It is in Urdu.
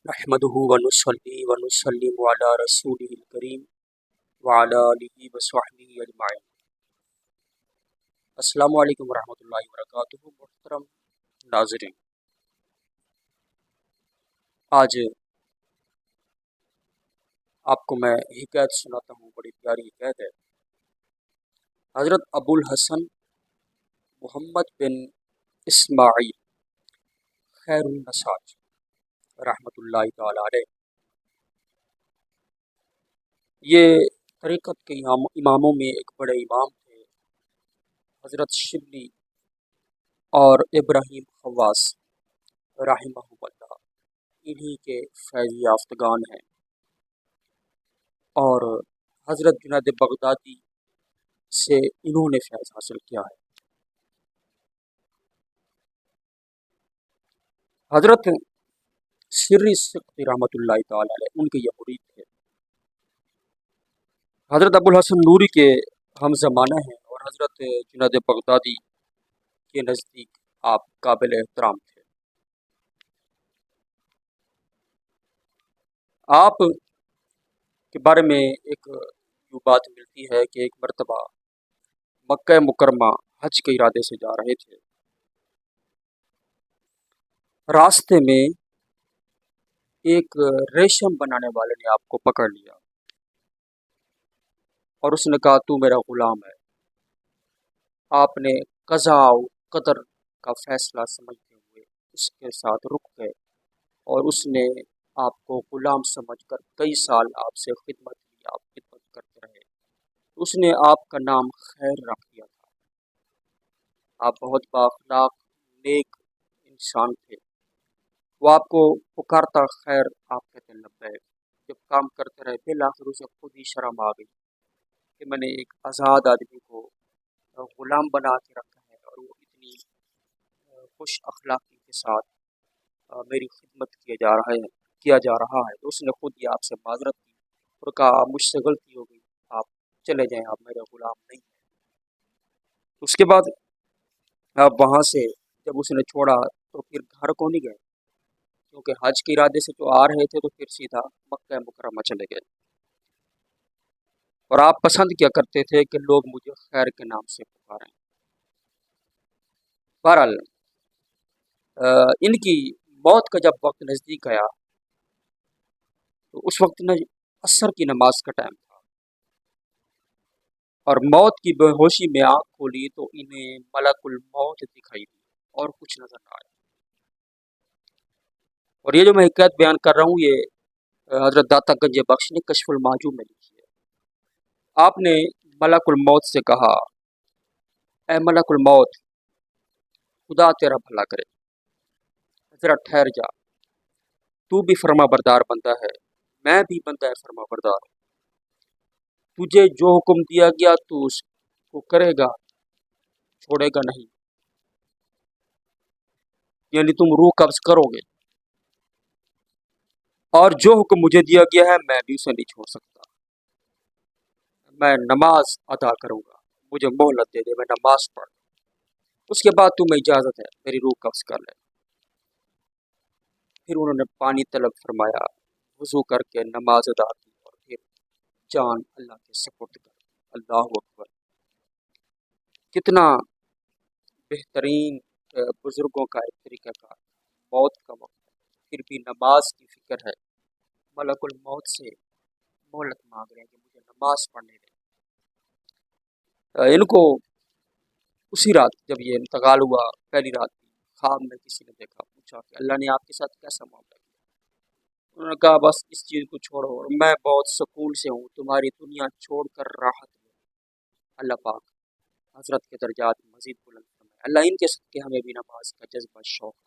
نحمده ونصلي ونسلم على رسوله الكريم وعلى آله وصحبه اجمعین۔ السلام علیکم ورحمۃ اللہ وبرکاتہ۔ محترم ناظرین، آج آپ کو میں حکایت سناتا ہوں، بڑی پیاری حکایت ہے۔ حضرت ابو الحسن محمد بن اسماعیل خیر النساج رحمۃ اللہ تعالی علیہ، یہ طریقت کے اماموں میں ایک بڑے امام تھے، حضرت شبلی اور ابراہیم خواص رحمہم اللہ، انہی کے فیض یافتگان ہیں، اور حضرت جنید بغدادی سے انہوں نے فیض حاصل کیا ہے۔ حضرت سری سقطی رحمۃ اللہ تعالی علیہ ان کے یہ مرید تھے۔ حضرت ابو الحسن نوری کے ہم زمانہ ہیں، اور حضرت جنید بغدادی کے نزدیک آپ قابل احترام تھے۔ آپ کے بارے میں ایک یوں بات ملتی ہے کہ ایک مرتبہ مکہ مکرمہ حج کے ارادے سے جا رہے تھے، راستے میں ایک ریشم بنانے والے نے آپ کو پکڑ لیا اور اس نے کہا تو میرا غلام ہے۔ آپ نے قضاء و قدر کا فیصلہ سمجھتے ہوئے اس کے ساتھ رک گئے، اور اس نے آپ کو غلام سمجھ کر کئی سال آپ سے خدمت کی، آپ خدمت کرتے رہے۔ اس نے آپ کا نام خیر رکھ دیا تھا۔ آپ بہت بااخلاق نیک انسان تھے۔ وہ آپ کو پکارتا خیر، آپ کہتے لبیک۔ جب کام کرتے رہے، بالآخر اسے خود ہی شرم آ گئی کہ میں نے ایک آزاد آدمی کو غلام بنا کے رکھا ہے، اور وہ اتنی خوش اخلاقی کے ساتھ میری خدمت کیا جا رہا ہے۔ تو اس نے خود ہی آپ سے معذرت کی اور کہا مجھ سے غلطی ہو گئی، آپ چلے جائیں، آپ میرے غلام نہیں ہیں۔ اس کے بعد آپ وہاں سے جب اس نے چھوڑا تو پھر گھر کو نہیں گئے، کیونکہ حج کے ارادے سے تو آ رہے تھے، تو پھر سیدھا مکہ مکرمہ چلے گئے۔ اور آپ پسند کیا کرتے تھے کہ لوگ مجھے خیر کے نام سے پکاریں۔ بہرحال ان کی موت کا جب وقت نزدیک آیا تو اس وقت عصر کی نماز کا ٹائم تھا، اور موت کی بے ہوشی میں آنکھ کھولی تو انہیں ملک الموت دکھائی دی اور کچھ نظر نہ آیا۔ اور یہ جو میں حکایت بیان کر رہا ہوں، یہ حضرت داتا گنج بخش نے کشف المحجوب میں لکھی ہے۔ آپ نے ملک الموت سے کہا، اے ملک الموت، خدا تیرا بھلا کرے، ذرا ٹھہر جا، تو بھی فرما بردار بندہ ہے، میں بھی بندہ فرما بردار ہوں۔ تجھے جو حکم دیا گیا تو اس کو کرے گا، چھوڑے گا نہیں، یعنی تم روح قبض کرو گے، اور جو حکم مجھے دیا گیا ہے میں بھی اسے نہیں چھوڑ سکتا۔ میں نماز ادا کروں گا، مجھے مہلت دے دے، میں نماز پڑھ، اس کے بعد تمہیں اجازت ہے میری روح قبض کر لے۔ پھر انہوں نے پانی طلب فرمایا، وضو کر کے نماز ادا کی، اور پھر جان اللہ کے سپرد کر۔ اللہ اکبر! کتنا بہترین بزرگوں کا ایک طریقہ کار، موت کا وقت ہے پھر بھی نماز کی فکر ہے، ملک الموت سے مہلت مانگ رہے ہیں کہ مجھے نماز پڑھنے دیں۔ ان کو اسی رات جب یہ انتقال ہوا، پہلی رات کی خواب میں کسی نے دیکھا، پوچھا کہ اللہ نے آپ کے ساتھ کیسا معاملہ کیا؟ انہوں نے کہا بس اس چیز کو چھوڑو، اور میں بہت سکون سے ہوں، تمہاری دنیا چھوڑ کر راحت میں۔ اللہ پاک حضرت کے درجات مزید بلند فرمائے۔ اللہ ان کے صدقے ہمیں بھی نماز کا جذبہ شوق